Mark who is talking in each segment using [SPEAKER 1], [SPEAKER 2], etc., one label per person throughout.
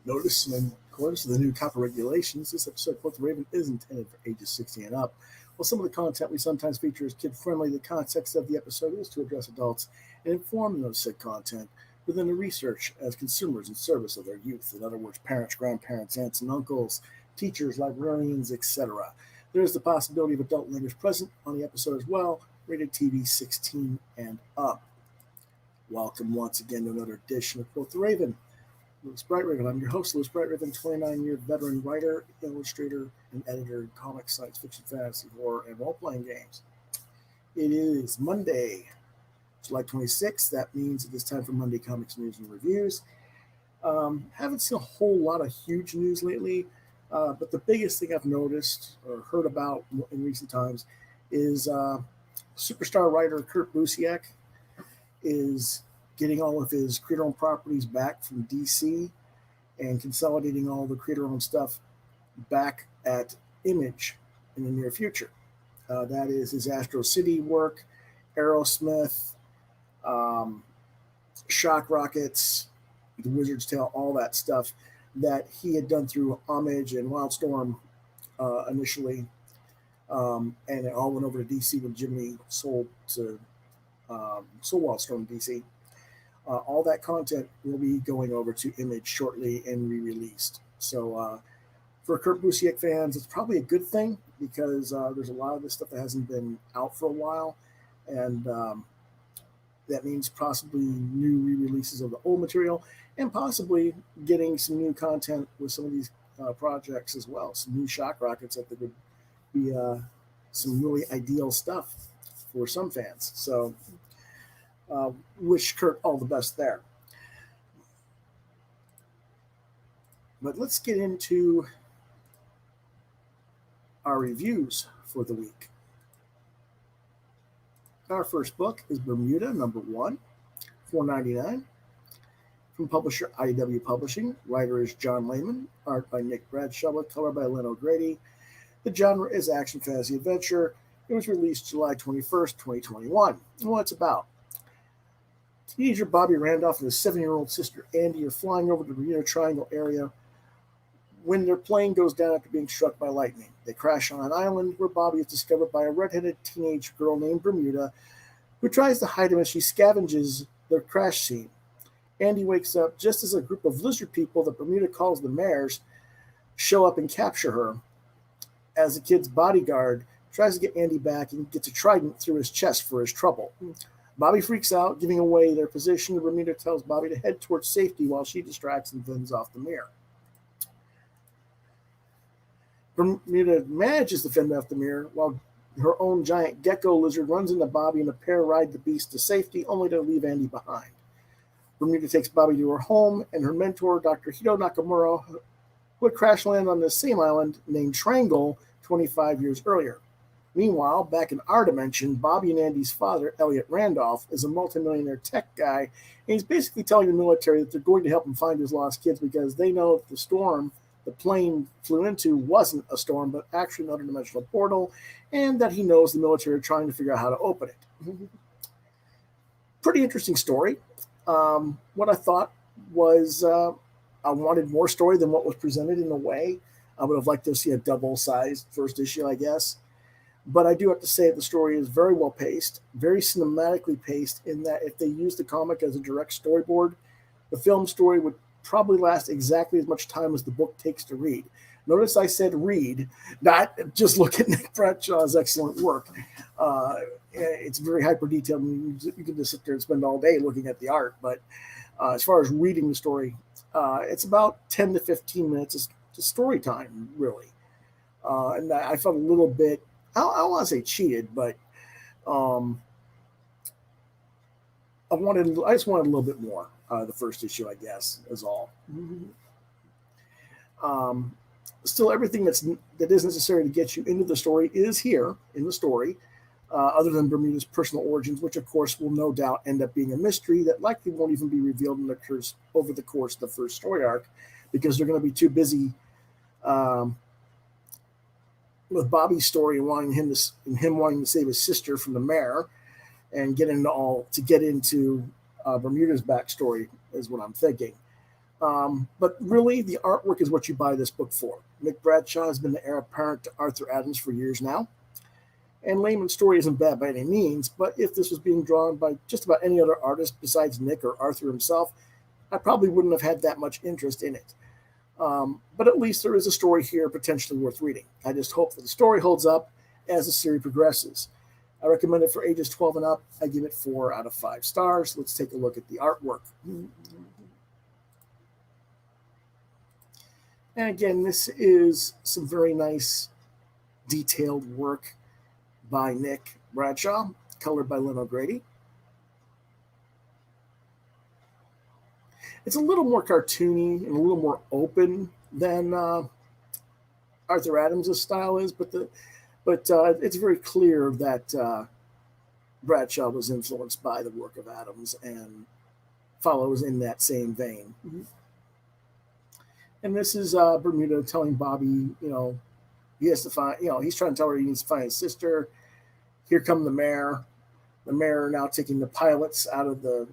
[SPEAKER 1] Notice, in accordance to the new copyright regulations, this episode of Quoth the Raven is intended for ages 16 and up. While some of the content we sometimes feature is kid-friendly, the context of the episode is to address adults and inform them of said content within the research as consumers in service of their youth. In other words, parents, grandparents, aunts and uncles, teachers, librarians, etc. There is the possibility of adult language present on the episode as well, rated TV 16 and up. Welcome once again to another edition of Quoth the Raven. Louis Brightraven. I'm your host, Louis Brightraven, 29-year veteran writer, illustrator, and editor in comics, science fiction, fantasy, horror, and role-playing games. It is Monday, July 26th. That means it is time for Monday Comics News and Reviews. Haven't seen a whole lot of huge news lately, but the biggest thing I've noticed or heard about in recent times is superstar writer Kurt Busiek is getting all of his creator-owned properties back from DC and consolidating all the creator-owned stuff back at Image in the near future. That is his Astro City work, Aerosmith, Shock Rockets, The Wizard's Tale, all that stuff that he had done through Homage and Wildstorm initially, and it all went over to DC when Jimmy sold Wildstorm DC. All that content will be going over to Image shortly and re-released. So for Kurt Busiek fans, it's probably a good thing because there's a lot of this stuff that hasn't been out for a while, and that means possibly new re-releases of the old material and possibly getting some new content with some of these projects as well. Some new Shock Rockets that would be some really ideal stuff for some fans. So wish Kurt all the best there. But let's get into our reviews for the week. Our first book is Bermuda, number 1, $4.99. From publisher IDW Publishing. Writer is John Layman. Art by Nick Bradshaw with color by Len O'Grady. The genre is action fantasy adventure. It was released July 21st, 2021. And what it's about. Teenager Bobby Randolph and his 7-year-old sister Andy are flying over the Bermuda Triangle area when their plane goes down after being struck by lightning. They crash on an island where Bobby is discovered by a redheaded teenage girl named Bermuda who tries to hide him as she scavenges the crash scene. Andy wakes up just as a group of lizard people that Bermuda calls the Mares show up and capture her as the kid's bodyguard tries to get Andy back and gets a trident through his chest for his trouble. Bobby freaks out, giving away their position. Bermuda tells Bobby to head towards safety while she distracts and fends off the mirror. Bermuda manages to fend off the mirror while her own giant gecko lizard runs into Bobby and the pair ride the beast to safety, only to leave Andy behind. Bermuda takes Bobby to her home, and her mentor, Dr. Hito Nakamura, who had crash landed on the same island named Triangle 25 years earlier. Meanwhile, back in our dimension, Bobby and Andy's father, Elliot Randolph, is a multimillionaire tech guy, and he's basically telling the military that they're going to help him find his lost kids because they know that the storm the plane flew into wasn't a storm, but actually another dimensional portal, and that he knows the military are trying to figure out how to open it. Pretty interesting story. What I thought was I wanted more story than what was presented in a way. I would have liked to see a double-sized first issue, I guess. But I do have to say the story is very well paced, very cinematically paced, in that if they used the comic as a direct storyboard, the film story would probably last exactly as much time as the book takes to read. Notice I said read, not just look at Nick Bradshaw's excellent work. It's very hyper detailed. You can just sit there and spend all day looking at the art. But as far as reading the story, it's about 10 to 15 minutes of story time, really. And I felt a little bit, I don't want to say cheated, but I just wanted a little bit more. The first issue, I guess, is all. Still, everything that is necessary to get you into the story is here in the story, other than Bermuda's personal origins, which, of course, will no doubt end up being a mystery that likely won't even be revealed and occurs over the course of the first story arc, because they're going to be too busy with Bobby's story and wanting him to save his sister from the mare and get into Bermuda's backstory is what I'm thinking. But really, the artwork is what you buy this book for. Nick Bradshaw has been the heir apparent to Arthur Adams for years now. And Layman's story isn't bad by any means, but if this was being drawn by just about any other artist besides Nick or Arthur himself, I probably wouldn't have had that much interest in it. But at least there is a story here potentially worth reading. I just hope that the story holds up as the series progresses. I recommend it for ages 12 and up. I give it 4 out of 5 stars. Let's take a look at the artwork. And again, this is some very nice detailed work by Nick Bradshaw, colored by Lynn O'Grady. It's a little more cartoony and a little more open than Arthur Adams' style is, but it's very clear that Bradshaw was influenced by the work of Adams and follows in that same vein. And this is Bermuda telling Bobby, he has to find, he's trying to tell her he needs to find his sister. Here come the mayor. The mayor are now taking the pilots out of the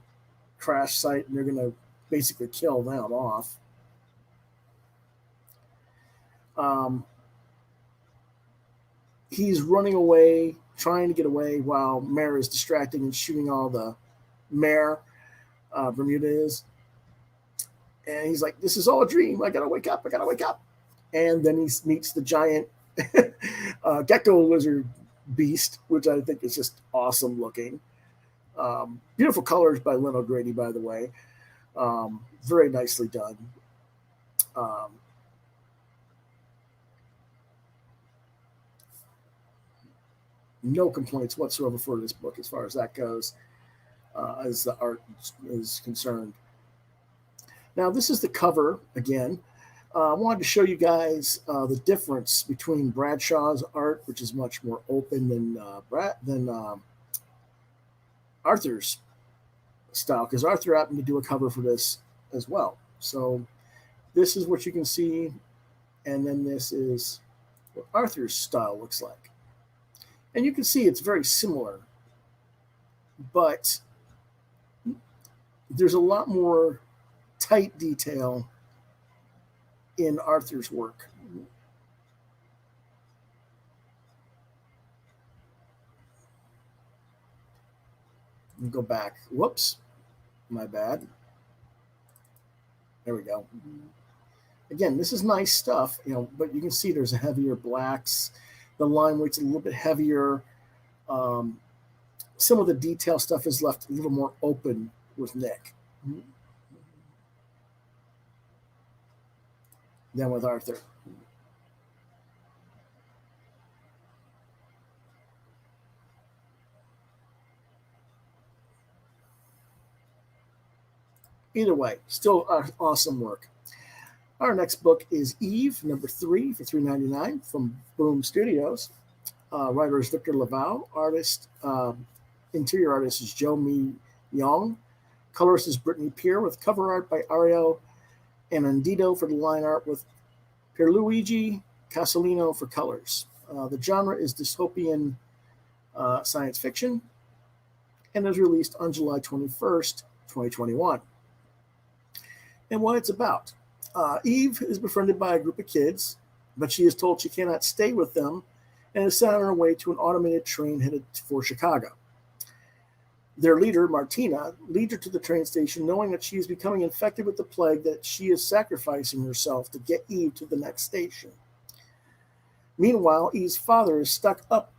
[SPEAKER 1] crash site, and they're going to basically kill them off. He's running away, trying to get away, while Mayor is distracting and shooting all the mayor. Bermuda is. And he's like, this is all a dream. I got to wake up. And then he meets the giant gecko lizard beast, which I think is just awesome looking. Beautiful colors by Lynn O'Grady, by the way. Very nicely done. No complaints whatsoever for this book as far as that goes, as the art is concerned. Now, this is the cover again. I wanted to show you guys the difference between Bradshaw's art, which is much more open than Arthur's style, because Arthur happened to do a cover for this as well. So this is what you can see, and then this is what Arthur's style looks like. And you can see it's very similar, but there's a lot more tight detail in Arthur's work. Go back. Whoops. My bad. There we go. Again, this is nice stuff, but you can see there's a heavier blacks. The line weight's a little bit heavier. Some of the detail stuff is left a little more open with Nick than with Arthur. Either way, still awesome work. Our next book is Eve, number 3 for $3.99 from Boom Studios. Writer is Victor Laval. Artist, interior artist is Joe Mi Young. Colorist is Brittany Peer, with cover art by Ariel Anandito for the line art, with Pierluigi Casalino for colors. The genre is dystopian science fiction, and is released on July 21st, 2021. And what it's about. Eve is befriended by a group of kids, but she is told she cannot stay with them and is sent on her way to an automated train headed for Chicago. Their leader, Martina, leads her to the train station, knowing that she is becoming infected with the plague, that she is sacrificing herself to get Eve to the next station. Meanwhile, Eve's father is stuck up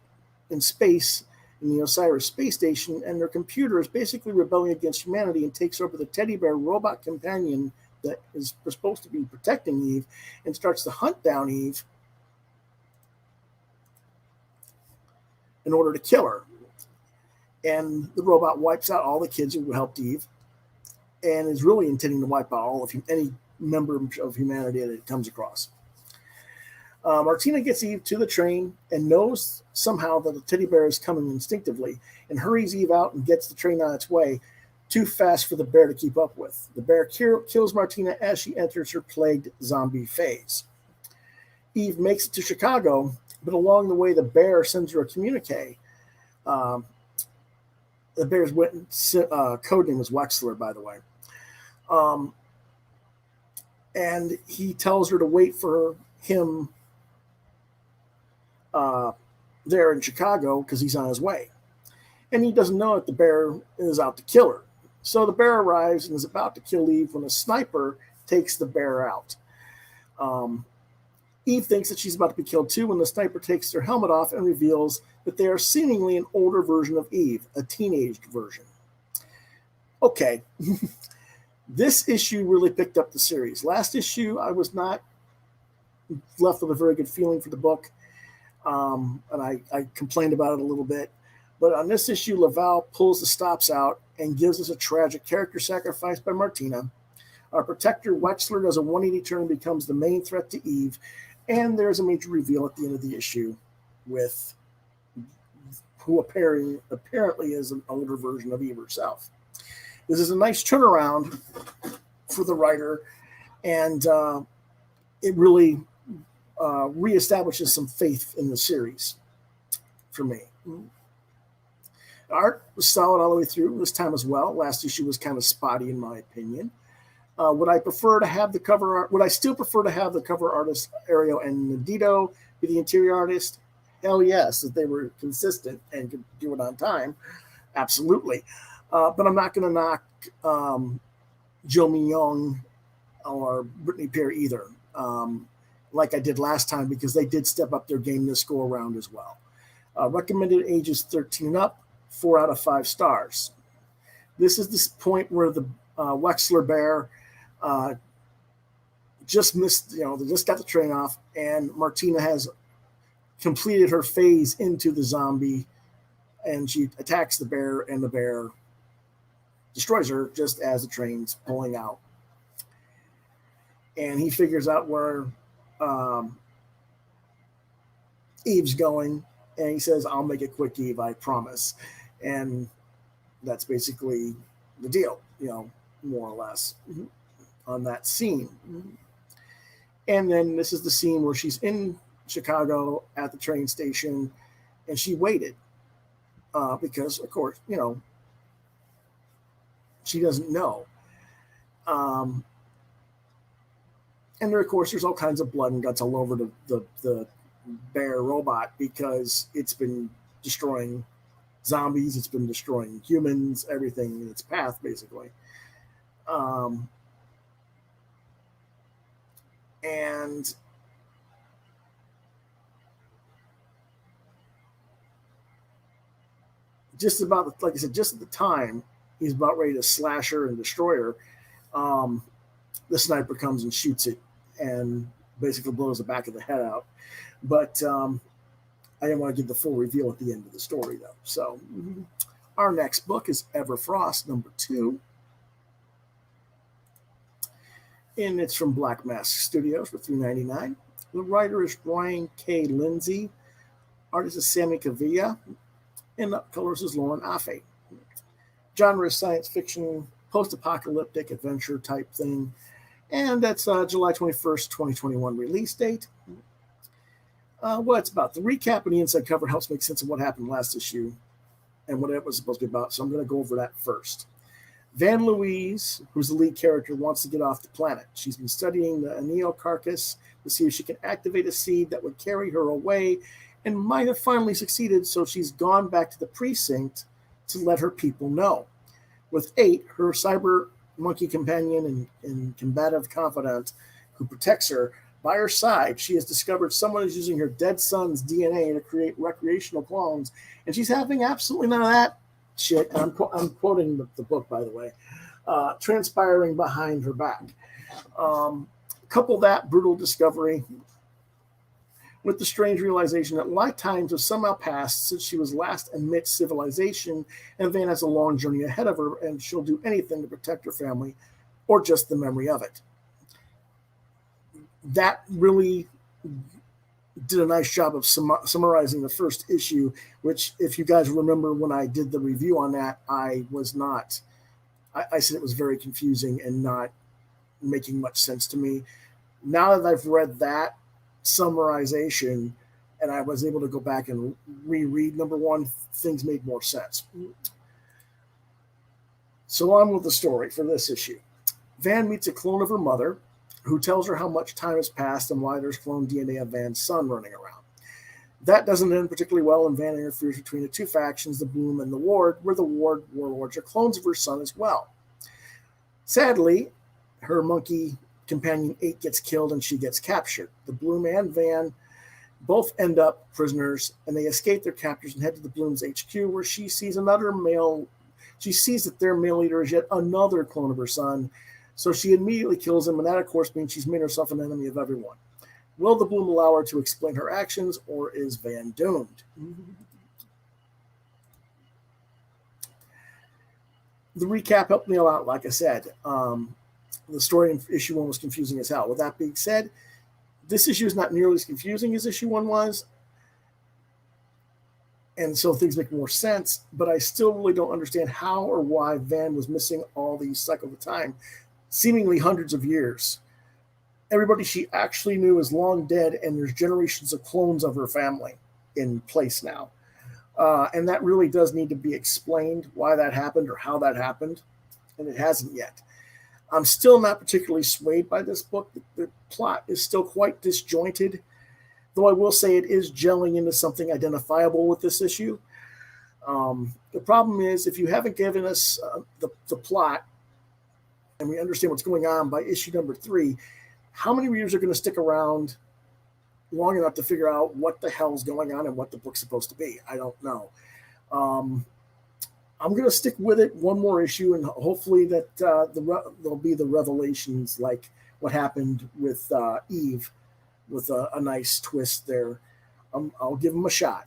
[SPEAKER 1] in space in the Osiris space station, and their computer is basically rebelling against humanity and takes over the teddy bear robot companion that is supposed to be protecting Eve, and starts to hunt down Eve in order to kill her. And the robot wipes out all the kids who helped Eve, and is really intending to wipe out all of any member of humanity that it comes across. Martina gets Eve to the train and knows somehow that the teddy bear is coming instinctively, and hurries Eve out and gets the train on its way, too fast for the bear to keep up with. The bear kills Martina as she enters her plagued zombie phase. Eve makes it to Chicago, but along the way, the bear sends her a communique. The bear's code name was Wexler, by the way. and he tells her to wait for him there in Chicago because he's on his way. And he doesn't know that the bear is out to kill her. So the bear arrives and is about to kill Eve when a sniper takes the bear out. Eve thinks that she's about to be killed too when the sniper takes their helmet off and reveals that they are seemingly an older version of Eve, a teenaged version. Okay, this issue really picked up the series. Last issue, I was not left with a very good feeling for the book, and I complained about it a little bit. But on this issue, Laval pulls the stops out and gives us a tragic character sacrifice by Martina. Our protector, Wexler, does a 180 turn and becomes the main threat to Eve. And there's a major reveal at the end of the issue with who apparently is an older version of Eve herself. This is a nice turnaround for the writer, and it really reestablishes some faith in the series for me. Art was solid all the way through this time as well. Last issue was kind of spotty in my opinion. Would I prefer to have the cover art? Would I still prefer to have the cover artist Ariel and Nandito be the interior artist? Hell yes, if they were consistent and could do it on time, absolutely. But I'm not going to knock Joe Mignon or Brittany Pear either, like I did last time, because they did step up their game this go around as well. Recommended ages 13 up, 4 out of 5 stars. This is this point where the Wexler bear just missed, they just got the train off, and Martina has completed her phase into the zombie, and she attacks the bear, and the bear destroys her just as the train's pulling out. And he figures out where Eve's going, and he says, "I'll make it quick, Eve, I promise." And that's basically the deal, more or less, on that scene. And then this is the scene where she's in Chicago at the train station, and she waited because, of course, she doesn't know. And there, of course, there's all kinds of blood and guts all over the bear robot because it's been destroying zombies, it's been destroying humans, everything in its path, basically. And just about, like I said, just at the time he's about ready to slash her and destroy her, the sniper comes and shoots it and basically blows the back of the head out. But I didn't want to give the full reveal at the end of the story, though. So our next book is EVERFROST #2. And it's from Black Mask Studios for $3.99. The writer is Brian K. Lindsay. Artist is Sammy Cavilla. And the colors is Lauren Affe. Genre is science fiction, post-apocalyptic adventure type thing. And that's July 21st, 2021 release date. What it's about. The recap and the inside cover helps make sense of what happened last issue and what it was supposed to be about. So I'm going to go over that first. Van Louise, who's the lead character, wants to get off the planet. She's been studying the Aneo carcass to see if she can activate a seed that would carry her away, and might have finally succeeded, so she's gone back to the precinct to let her people know. With 8, her cyber monkey companion and combative confidant who protects her, by her side, she has discovered someone is using her dead son's DNA to create recreational clones, and she's having absolutely none of that shit. And I'm quoting the book, by the way, transpiring behind her back. Couple that brutal discovery with the strange realization that lifetimes have somehow passed since she was last amidst civilization, and Van has a long journey ahead of her, and she'll do anything to protect her family or just the memory of it. That really did a nice job of summarizing the first issue, which, if you guys remember when I did the review on that, I said it was very confusing and not making much sense to me. Now that I've read that summarization and I was able to go back and reread #1, things made more sense. So on with the story for this issue. Van meets a clone of her mother, who tells her how much time has passed and why there's clone DNA of Van's son running around. That doesn't end particularly well, and Van interferes between the two factions, the Bloom and the Ward, where the Ward warlords are clones of her son as well. Sadly, her monkey companion 8 gets killed and she gets captured. The Bloom and Van both end up prisoners, and they escape their captors and head to the Bloom's HQ, where she sees that their male leader is yet another clone of her son, so she immediately kills him, and that, of course, means she's made herself an enemy of everyone. Will the Bloom allow her to explain her actions, or is Van doomed? The recap helped me a lot, like I said. The story in issue 1 was confusing as hell. With that being said, this issue is not nearly as confusing as issue 1 was, and so things make more sense, but I still really don't understand how or why Van was missing all these cycles of time, seemingly hundreds of years. Everybody she actually knew is long dead, and there's generations of clones of her family in place now. And that really does need to be explained, why that happened or how that happened, and it hasn't yet. I'm still not particularly swayed by this book. The plot is still quite disjointed, though I will say it is gelling into something identifiable with this issue. The problem is, if you haven't given us the plot and we understand what's going on by issue number 3, how many readers are going to stick around long enough to figure out what the hell's going on and what the book's supposed to be? I don't know. I'm going to stick with it one more issue, and hopefully that there'll be the revelations like what happened with Eve, with a nice twist there. I'll give them a shot.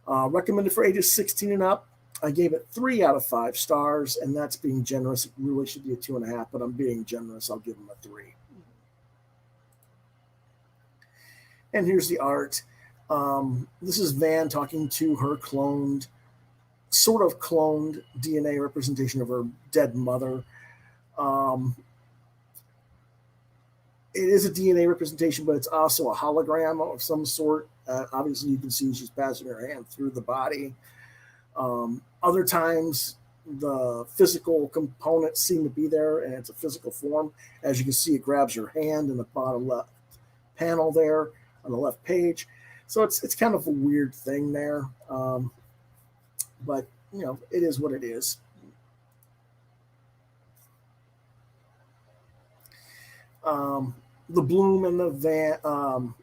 [SPEAKER 1] Recommended for ages 16 and up. I gave it 3 out of 5 stars, and that's being generous. It really should be a 2.5, but I'm being generous. I'll give them a 3. And here's the art. This is Van talking to her sort of cloned DNA representation of her dead mother. It is a DNA representation, but it's also a hologram of some sort. Obviously, you can see she's passing her hand through the body. Other times, the physical components seem to be there, and it's a physical form. As you can see, it grabs her hand in the bottom left panel there on the left page. So it's kind of a weird thing there. But, you know, it is what it is. The Bloom and the Van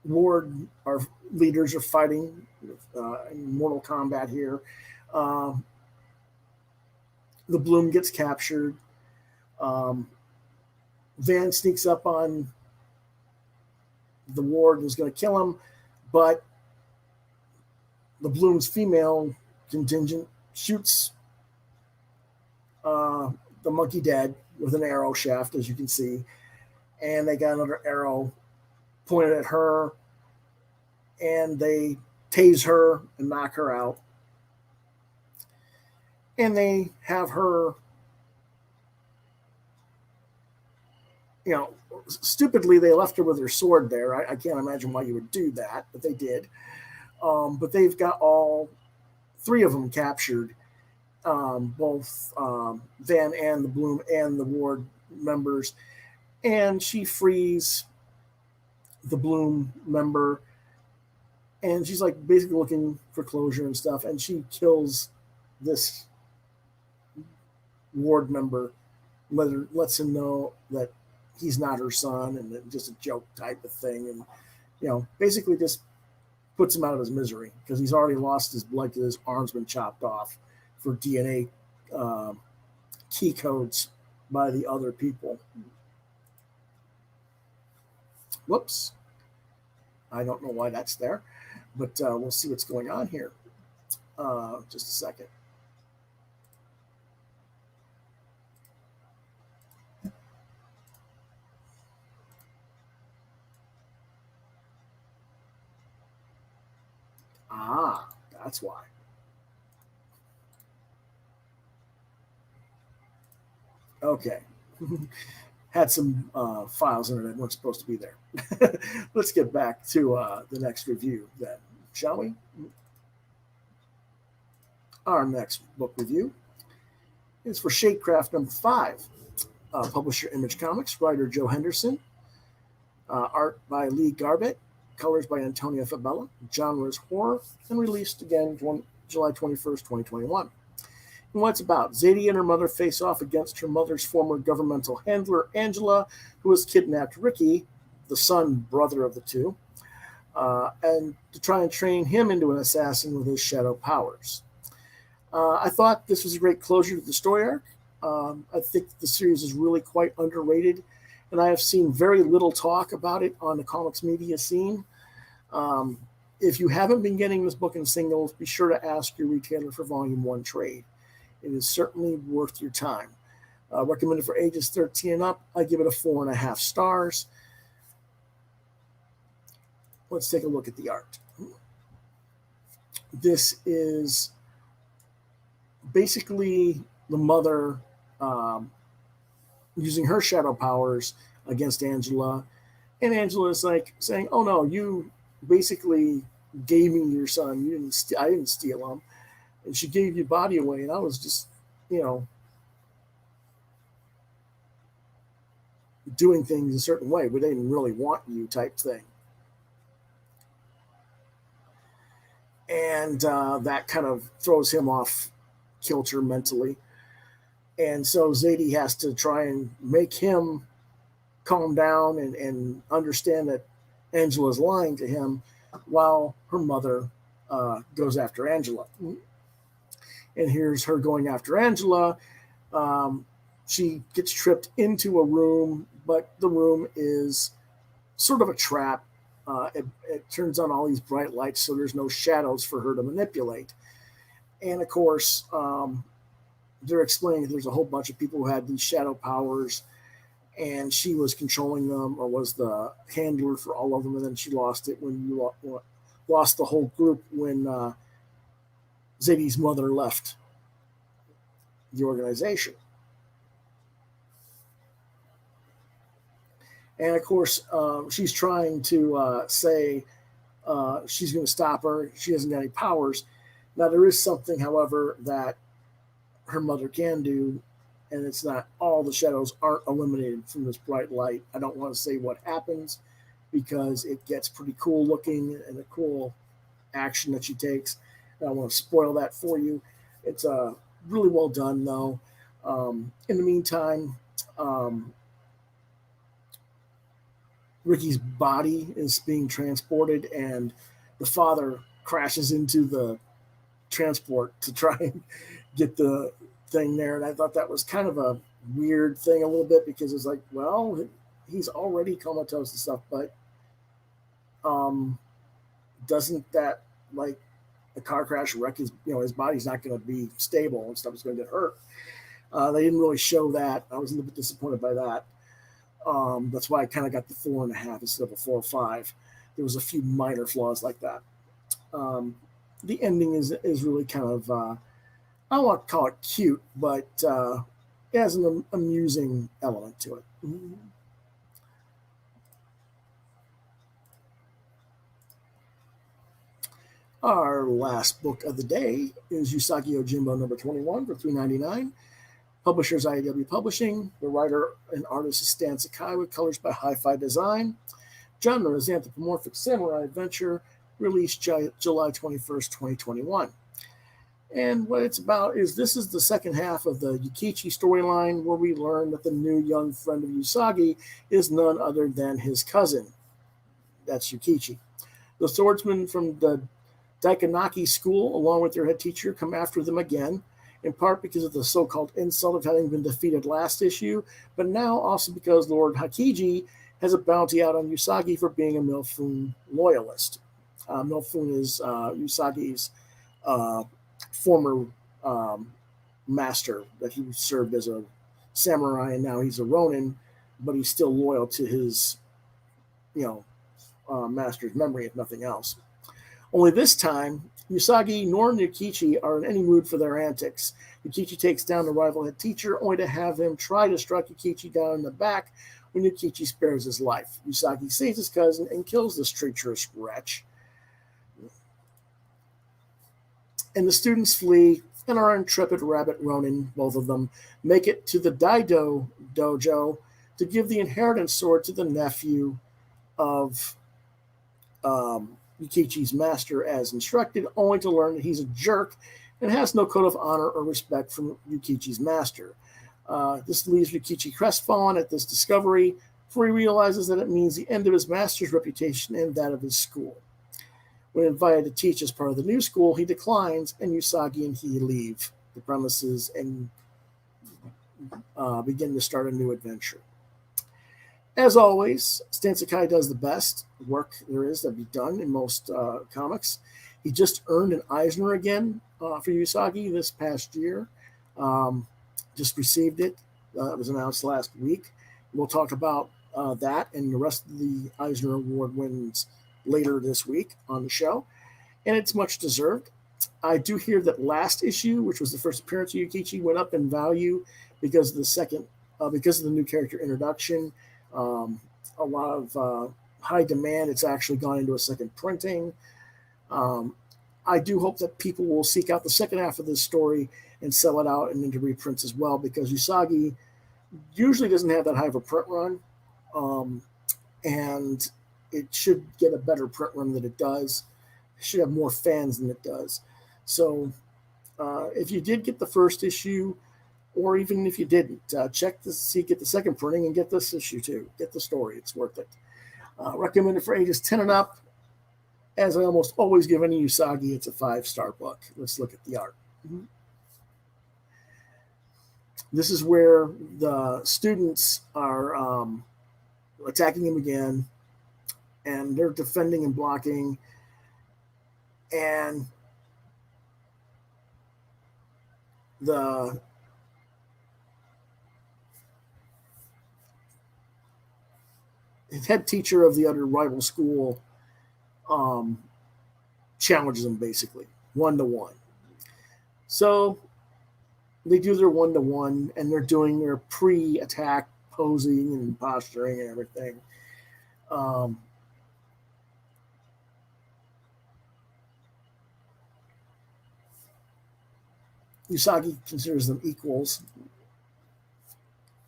[SPEAKER 1] Ward, our leaders, are fighting in Mortal Kombat here. The Bloom gets captured. Van sneaks up on the Ward and is going to kill him, but the Bloom's female contingent shoots the monkey dead with an arrow shaft, as you can see, and they got another arrow pointed at her, and they tase her and knock her out, and they have her, you know, stupidly they left her with her sword there. I can't imagine why you would do that, but they did. But they've got all 3 of them captured, both Van and the Bloom and the Ward members, and she frees the Bloom member, and she's like basically looking for closure and stuff, and she kills this Ward member, lets him know that he's not her son, and just a joke type of thing, and, you know, basically just puts him out of his misery because he's already lost his blood because his arm's been chopped off for DNA key codes by the other people. Whoops. I don't know why that's there, but we'll see what's going on here. Just a second. Ah, that's why. Okay. Had some files in it that weren't supposed to be there. Let's get back to the next review then, shall we? Our next book review is for SHADECRAFT number 5. Publisher Image Comics, writer Joe Henderson, art by Lee Garbett, colors by Antonia Fabella, genre is horror, and released again July 21st, 2021. And what it's about: Zadie and her mother face off against her mother's former governmental handler, Angela, who has kidnapped Ricky, the son brother of the two, and to try and train him into an assassin with his shadow powers. I thought this was a great closure to the story arc. I think the series is really quite underrated, and I have seen very little talk about it on the comics media scene. If you haven't been getting this book in singles, be sure to ask your retailer for Volume 1 trade. It is certainly worth your time. Recommended for ages 13 and up. I give it a 4.5 stars. Let's take a look at the art. This is basically the mother using her shadow powers against Angela. And Angela is like saying, oh no, you basically gave me your son. I didn't steal him. And she gave your body away. And I was just, doing things a certain way, but they didn't really want you type thing. And that kind of throws him off kilter mentally. And so Zadie has to try and make him calm down and understand that Angela's lying to him while her mother goes after Angela. And here's her going after Angela. She gets tripped into a room, but the room is sort of a trap. It turns on all these bright lights, so there's no shadows for her to manipulate. And of course, they're explaining that there's a whole bunch of people who had these shadow powers, and she was controlling them, or was the handler for all of them, and then she lost it when you lost the whole group when Zadie's mother left the organization. And of course, she's trying to say she's going to stop her. She hasn't got any powers. Now, there is something, however, that her mother can do, and it's not all the shadows aren't eliminated from this bright light. I don't want to say what happens because it gets pretty cool looking and a cool action that she takes. I don't want to spoil that for you. It's really well done, though. In the meantime, Ricky's body is being transported, and the father crashes into the transport to try and get the thing there. And I thought that was kind of a weird thing a little bit, because it's like, well, he's already comatose and stuff, but doesn't that, like, a car crash wreck his, his body's not going to be stable and stuff, is going to get hurt. They didn't really show that. I was a little bit disappointed by that. That's why I kind of got the 4.5 instead of a 4 or 5. There was a few minor flaws like that. The ending is really kind of, I don't want to call it cute, but it has an amusing element to it. Our last book of the day is USAGI YOJIMBO number 21 for $3.99. Publishers IAW Publishing. The writer and artist is Stan Sakai with colors by Hi-Fi Design. Genre is anthropomorphic samurai adventure, released July 21st, 2021. And what it's about is this is the second half of the Yukichi storyline, where we learn that the new young friend of Usagi is none other than his cousin. That's Yukichi. The swordsmen from the Daikanaki school, along with their head teacher, come after them again, in part because of the so-called insult of having been defeated last issue, but now also because Lord Hakiji has a bounty out on Usagi for being a Milfune loyalist. Milfune is Usagi's former master, that he served as a samurai, and now he's a Ronin, but he's still loyal to his, master's memory, if nothing else. Only this time, Usagi nor Yukichi are in any mood for their antics. Yukichi takes down the rival head teacher, only to have him try to strike Yukichi down in the back when Yukichi spares his life. Usagi saves his cousin and kills this treacherous wretch. And the students flee, and our intrepid rabbit Ronin, both of them, make it to the Daido dojo to give the inheritance sword to the nephew of Yukichi's master as instructed, only to learn that he's a jerk and has no code of honor or respect from Yukichi's master. This leaves Yukichi crestfallen at this discovery, for he realizes that it means the end of his master's reputation and that of his school. When invited to teach as part of the new school, he declines, and Usagi and he leave the premises and begin to start a new adventure. As always, Stan Sakai does the best work there is that be done in most comics. He just earned an Eisner again for Usagi this past year. Just received it. It was announced last week. We'll talk about that and the rest of the Eisner Award wins later this week on the show, and it's much deserved. I do hear that last issue, which was the first appearance of Yukichi, went up in value because of the new character introduction. A lot of high demand. It's actually gone into a second printing. I do hope that people will seek out the second half of this story and sell it out and into reprints as well, because Usagi usually doesn't have that high of a print run, and it should get a better print run than it does. It should have more fans than it does. So if you did get the first issue, or even if you didn't, check to see, get the second printing and get this issue too. Get the story. It's worth it. Recommended for ages 10 and up. As I almost always give any Usagi, it's a 5-star book. Let's look at the art. Mm-hmm. This is where the students are attacking him again, and they're defending and blocking, and the head teacher of the other rival school challenges him basically 1-to-1. So they do their 1-to-1, and they're doing their pre-attack posing and posturing and everything. Usagi considers them equals,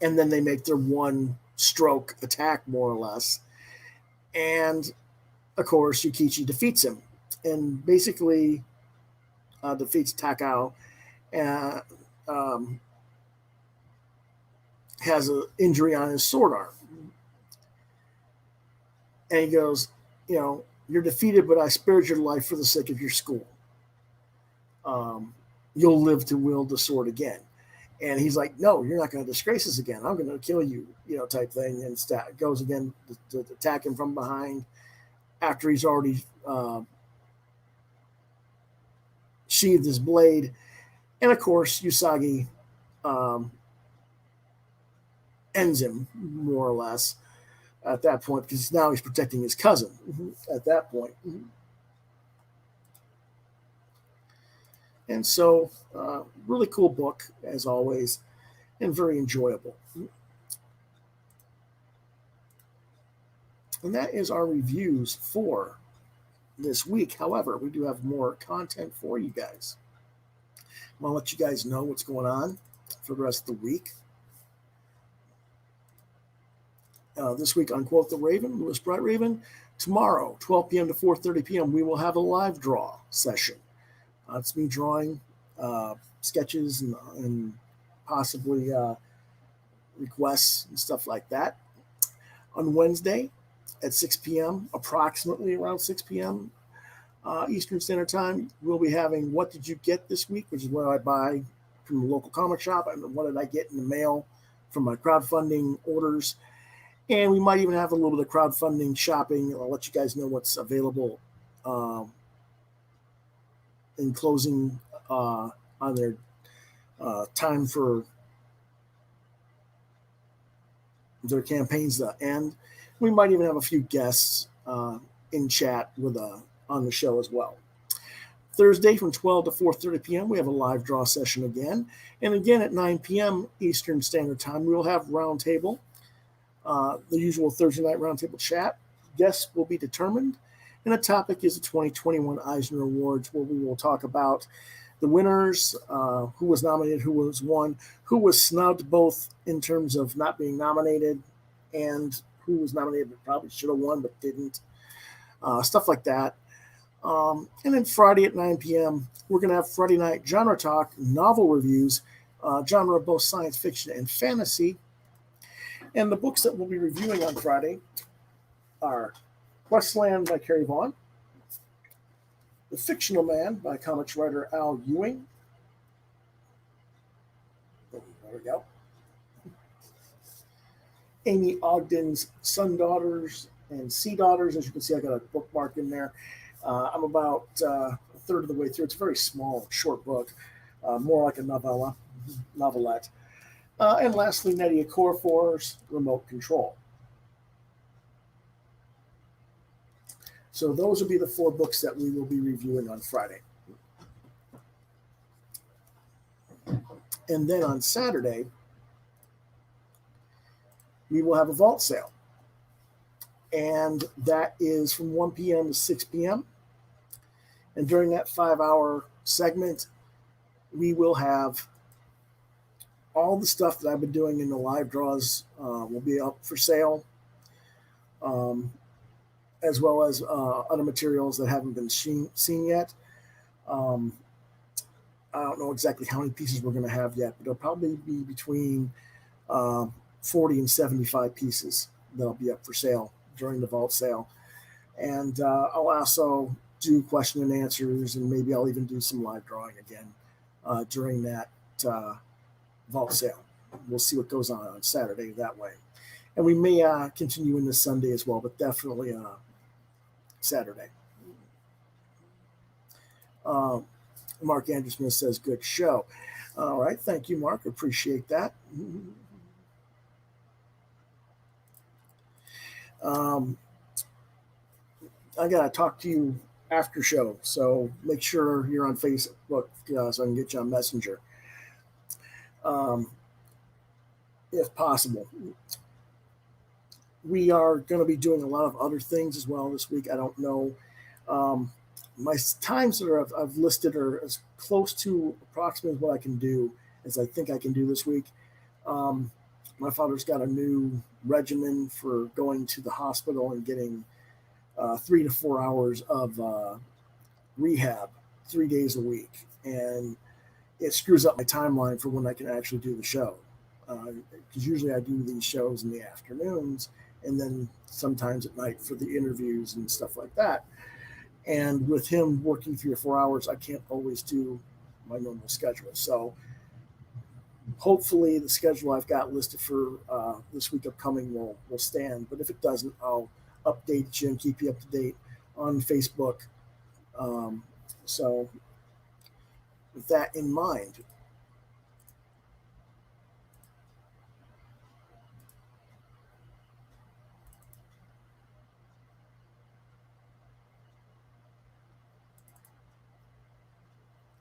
[SPEAKER 1] and then they make their one-stroke attack, more or less. And, of course, Yukichi defeats him and basically defeats Takao and has an injury on his sword arm. And he goes, you're defeated, but I spared your life for the sake of your school. You'll live to wield the sword again. And he's like, no, you're not going to disgrace us again. I'm going to kill you, type thing. And goes again to attack him from behind after he's already sheathed his blade. And, of course, Usagi ends him, more or less, at that point, because now he's protecting his cousin at that point. And so, really cool book, as always, and very enjoyable. And that is our reviews for this week. However, we do have more content for you guys. I want to let you guys know what's going on for the rest of the week. This week on Quoth the Raven, Lewis Bright Raven. Tomorrow, 12 p.m. to 4:30 p.m., we will have a live draw session. It's me drawing sketches and possibly requests and stuff like that. On Wednesday at 6 p.m., approximately around 6 p.m. Eastern Standard Time, we'll be having What Did You Get This Week, which is what I buy from the local comic shop, and what did I get in the mail from my crowdfunding orders. And we might even have a little bit of crowdfunding shopping. I'll let you guys know what's available in closing on their time for their campaigns to end. We might even have a few guests in chat on the show as well. Thursday from 12 to 4:30 p.m., we have a live draw session again. And again at 9 p.m. Eastern Standard Time, we will have Roundtable, the usual Thursday night Roundtable chat. Guests will be determined. And the topic is the 2021 Eisner Awards, where we will talk about the winners, who was nominated, who was won, who was snubbed both in terms of not being nominated and who was nominated but probably should have won but didn't, stuff like that. And then Friday at 9 p.m., we're going to have Friday night genre talk, novel reviews, genre of both science fiction and fantasy. And the books that we'll be reviewing on Friday are Questland by Carrie Vaughn, The Fictional Man by comics writer Al Ewing. Oh, there we go. Amy Ogden's Sun Daughters and Sea Daughters. As you can see, I got a bookmark in there. I'm about a third of the way through. It's a very small, short book, more like a novelette. And lastly, Nadia Corfor's Remote Control. So those will be the 4 books that we will be reviewing on Friday. And then on Saturday, we will have a vault sale. And that is from 1 p.m. to 6 p.m. And during that 5-hour segment, we will have all the stuff that I've been doing in the live draws will be up for sale, as well as other materials that haven't been seen yet. I don't know exactly how many pieces we're going to have yet, but it'll probably be between 40 and 75 pieces that'll be up for sale during the vault sale. And I'll also do question and answers, and maybe I'll even do some live drawing again during that vault sale. We'll see what goes on Saturday that way. And we may continue in this Sunday as well, but definitely Saturday. Mark Anderson says, good show. All right. Thank you, Mark. Appreciate that. I got to talk to you after show, so make sure you're on Facebook so I can get you on Messenger. If possible. We are going to be doing a lot of other things as well this week. I don't know. My times that I've listed are as close to approximately what I can do as I think I can do this week. My father's got a new regimen for going to the hospital and getting 3 to 4 hours of rehab 3 days a week. And it screws up my timeline for when I can actually do the show. Because usually I do these shows in the afternoons and then sometimes at night for the interviews and stuff like that. And with him working 3 or 4 hours, I can't always do my normal schedule. So hopefully the schedule I've got listed for this week upcoming will stand. But if it doesn't, I'll update you and keep you up to date on Facebook. So with that in mind,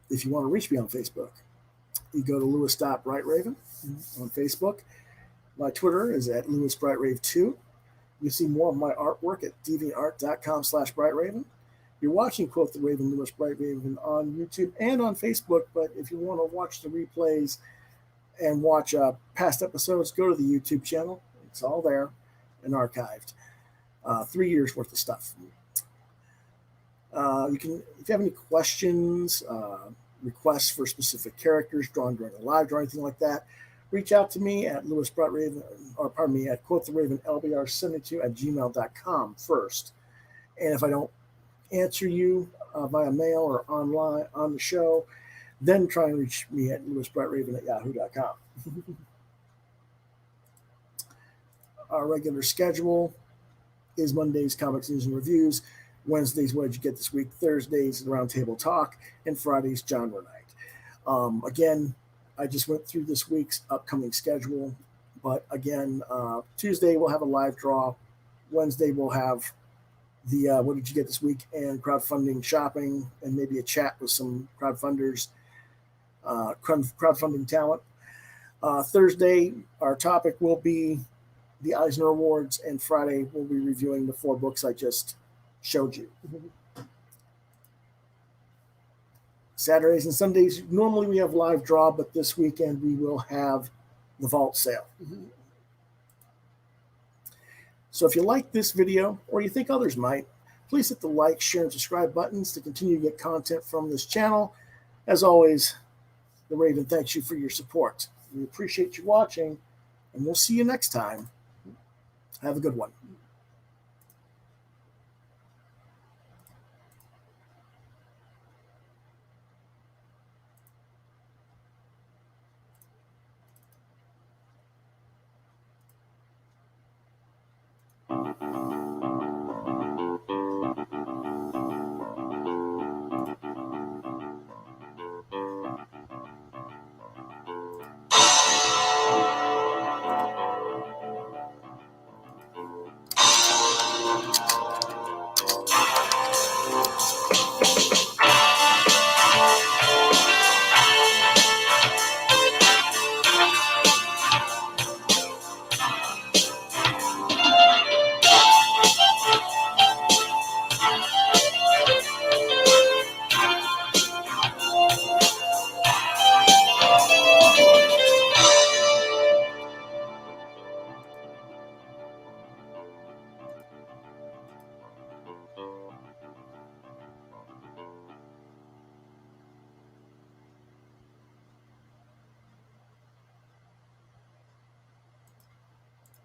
[SPEAKER 1] if you want to reach me on Facebook, you go to Lewis.BrightRaven on Facebook. My Twitter is at LewisBrightRave2. You can see more of my artwork at deviantart.com/BrightRaven. You're watching Quoth the Raven, Lewis Brightraven on YouTube and on Facebook, but if you want to watch the replays and watch past episodes, go to the YouTube channel. It's all there and archived. 3 years worth of stuff. You can, if you have any questions, requests for specific characters drawn during a live draw, anything like that, reach out to me at Lewis Brightraven, or pardon me, at quoththeravenlbr72@gmail.com first. And if I don't answer you via mail or online on the show, then try and reach me at lewisbrightraven@yahoo.com. Our regular schedule is Mondays, comics, news, and reviews. Wednesdays, what did you get this week? Thursdays, roundtable talk, and Fridays, genre night. Again, I just went through this week's upcoming schedule, but again, Tuesday we'll have a live draw. Wednesday we'll have the what did you get this week and crowdfunding shopping and maybe a chat with some crowdfunders, crowdfunding talent. Thursday, our topic will be the Eisner Awards, and Friday we'll be reviewing the 4 books I just showed you. Saturdays and Sundays, normally we have live draw, but this weekend we will have the vault sale. So if you like this video, or you think others might, please hit the like, share, and subscribe buttons to continue to get content from this channel. As always, the Raven thanks you for your support. We appreciate you watching, and we'll see you next time. Have a good one.